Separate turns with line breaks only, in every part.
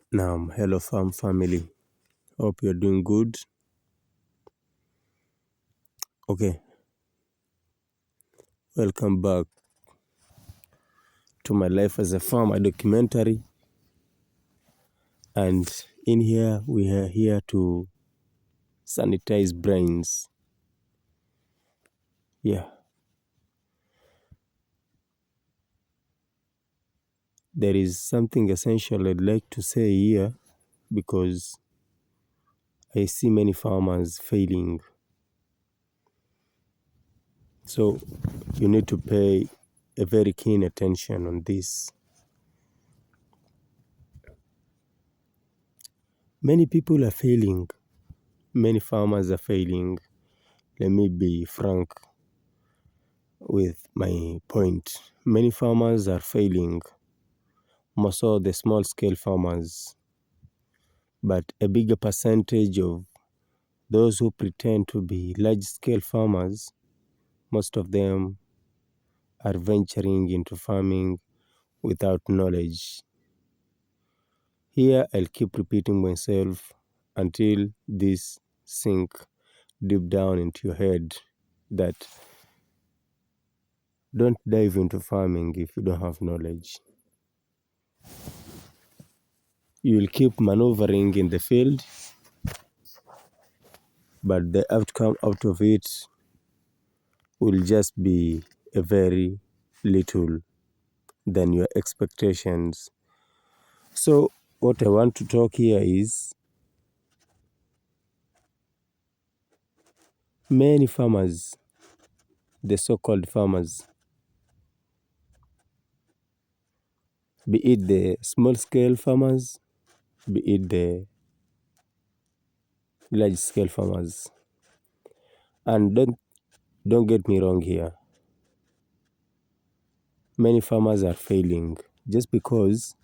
Now, hello farm family. Hope you're doing good. Okay, welcome back to my life as a farmer documentary. And in here, we are here to sanitize brains. Yeah, there is something essential I'd like to say here because I see many farmers failing. So you need to pay a very keen attention on this. Many people are failing. Many farmers are failing. Let me be frank with my point. Many farmers are failing, most of the small scale farmers, but a bigger percentage of those who pretend to be large scale farmers, most of them are venturing into farming without knowledge. Here I'll keep repeating myself until this sink deep down into your head that don't dive into farming if you don't have knowledge. You will keep maneuvering in the field, but the outcome out of it will just be a very little than your expectations. So what I want to talk here is many farmers, the so-called farmers, be it the small scale farmers, be it the large scale farmers. And don't get me wrong here. Many farmers are failing just because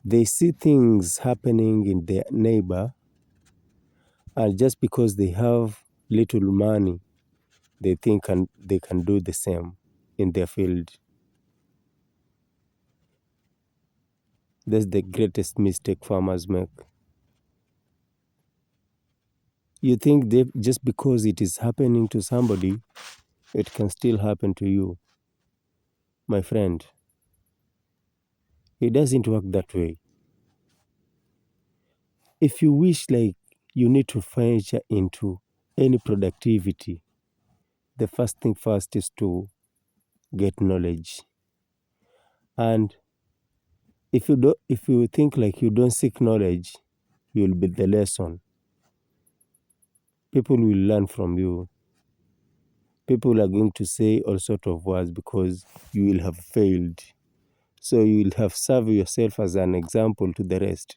they see things happening in their neighbor, and just because they have little money, they think they can do the same in their field. That's the greatest mistake farmers make. You think just because it is happening to somebody, it can still happen to you. My friend, it doesn't work that way. If you wish like you need to venture into any productivity, the first thing first is to get knowledge. And if you think like you don't seek knowledge, you'll be the lesson. People will learn from you. People are going to say all sorts of words because you will have failed. So you will have served yourself as an example to the rest.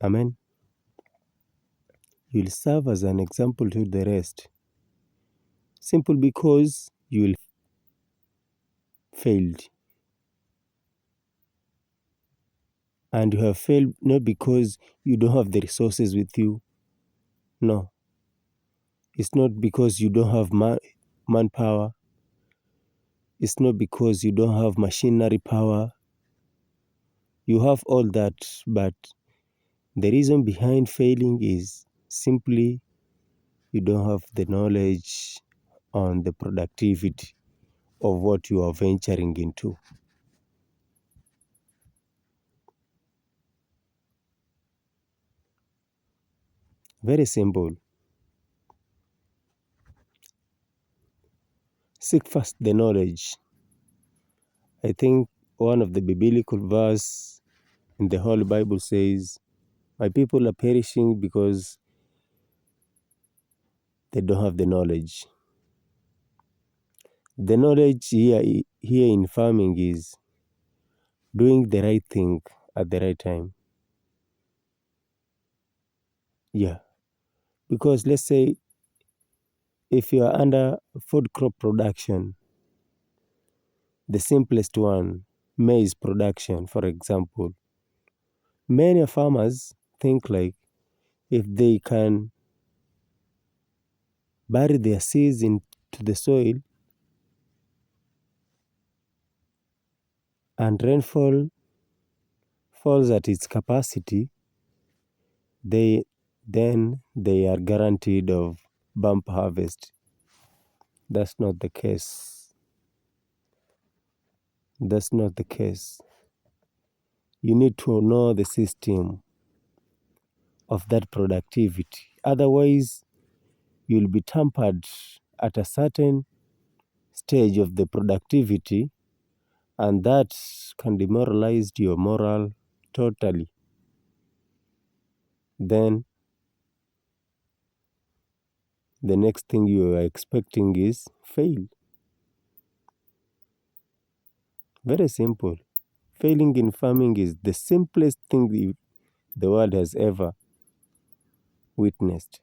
Amen. You will serve as an example to the rest. Simple because you will failed. And you have failed not because you don't have the resources with you. No. It's not because you don't have manpower. It's not because you don't have machinery power. You have all that, but the reason behind failing is simply you don't have the knowledge on the productivity of what you are venturing into. Very simple. Seek first the knowledge. I think one of the biblical verse in the Holy Bible says, "My people are perishing because they don't have the knowledge." The knowledge here in farming is doing the right thing at the right time. Yeah. Because let's say if you are under food crop production, the simplest one, maize production, for example, many farmers think like if they can bury their seeds into the soil, and rainfall falls at its capacity, then they are guaranteed of bumper harvest. That's not the case. That's not the case. You need to know the system of that productivity. Otherwise, you'll be tampered at a certain stage of the productivity, and that can demoralize your morale totally. Then the next thing you are expecting is fail. Very simple. Failing in farming is the simplest thing the world has ever witnessed.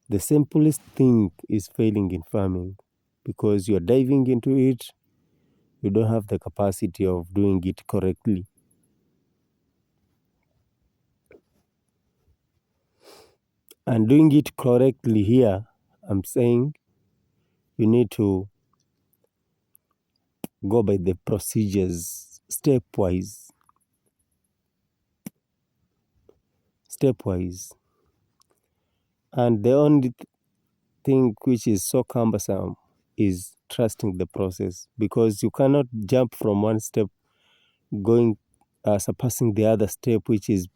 The simplest thing is failing in farming because you're diving into it, you don't have the capacity of doing it correctly. And doing it correctly here, I'm saying you need to go by the procedures stepwise. And the only thing which is so cumbersome is trusting the process, because you cannot jump from one step going surpassing the other step which is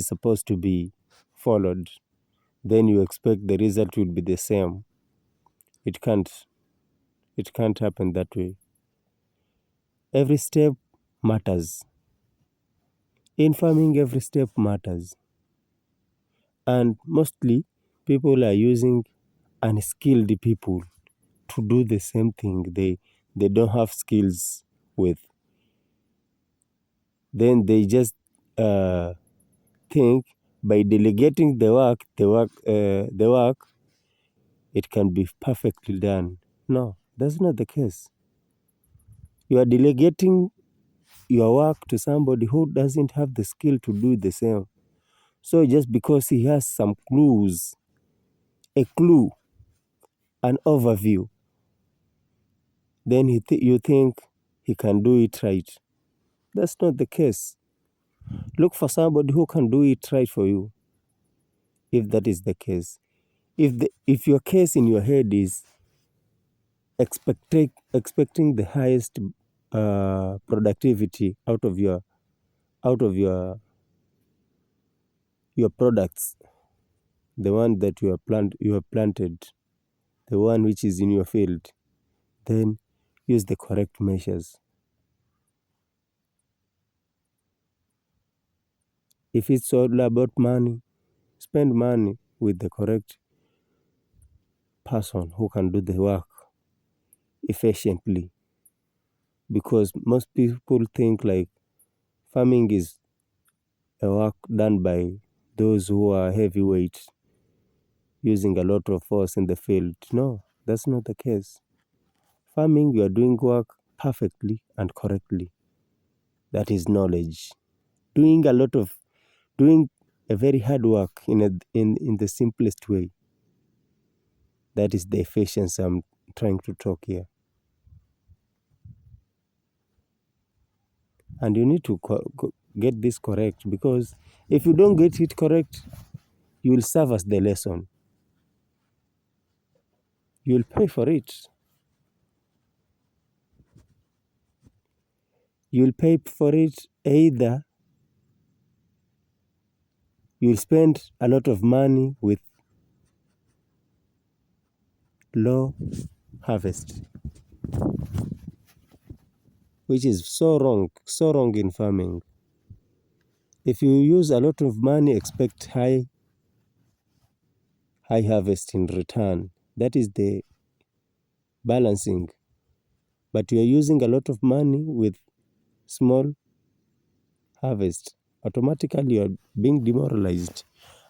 supposed to be followed, then you expect the result will be the same. It can't happen that way. Every step matters. In farming, every step matters. And mostly people are using unskilled people to do the same thing they don't have skills with. Then they just think by delegating the work it can be perfectly done. No, that's not the case. You are delegating your work to somebody who doesn't have the skill to do the same. So just because he has some clues, a clue, an overview, then you think he can do it right. That's not the case. Look for somebody who can do it right for you, if that is the case. If your case in your head is expecting the highest productivity out of your products, the one that you have planted, the one which is in your field, then use the correct measures. If it's all about money, spend money with the correct person who can do the work efficiently. Because most people think like farming is a work done by those who are heavyweight, using a lot of force in the field. No, that's not the case. Farming, you are doing work perfectly and correctly. That is knowledge. Doing a very hard work in the simplest way. That is the efficiency I'm trying to talk here. And you need to get this correct, because if you don't get it correct, you will serve as the lesson. You will pay for it. You will pay for it. Either you will spend a lot of money with low harvest, which is so wrong in farming. If you use a lot of money, expect high harvest in return. That is the balancing. But you are using a lot of money with small harvest. Automatically you are being demoralized.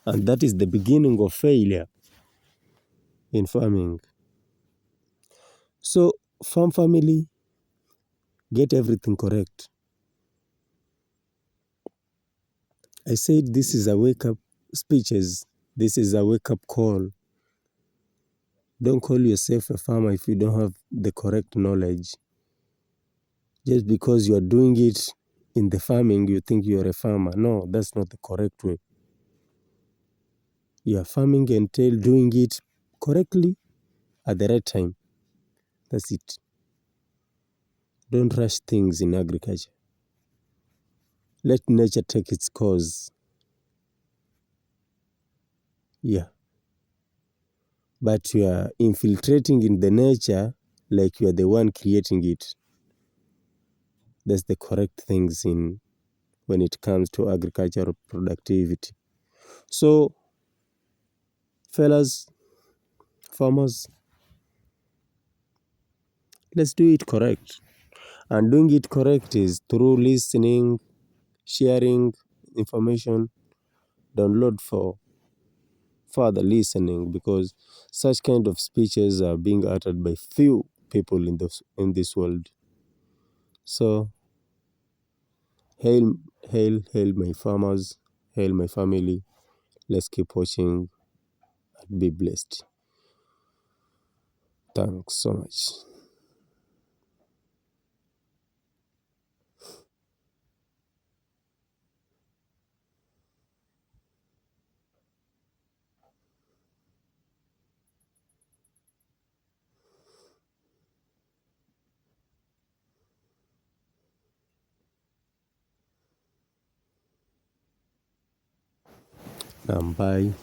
And that is the beginning of failure in farming. So, farm family, get everything correct. I said this is a wake-up speeches. This is a wake-up call. Don't call yourself a farmer if you don't have the correct knowledge. Just because you are doing it in the farming, you think you are a farmer. No, that's not the correct way. You are farming entail doing it correctly at the right time. That's it. Don't rush things in agriculture. Let nature take its course. Yeah. But you are infiltrating in the nature like you are the one creating it. That's the correct things in when it comes to agricultural productivity. So, fellas, farmers, let's do it correct. And doing it correct is through listening, sharing information, download for further listening, because such kind of speeches are being uttered by few people in this world. So, hail, hail, hail my farmers, hail my family. Let's keep watching and be blessed. Thanks so much. Bye.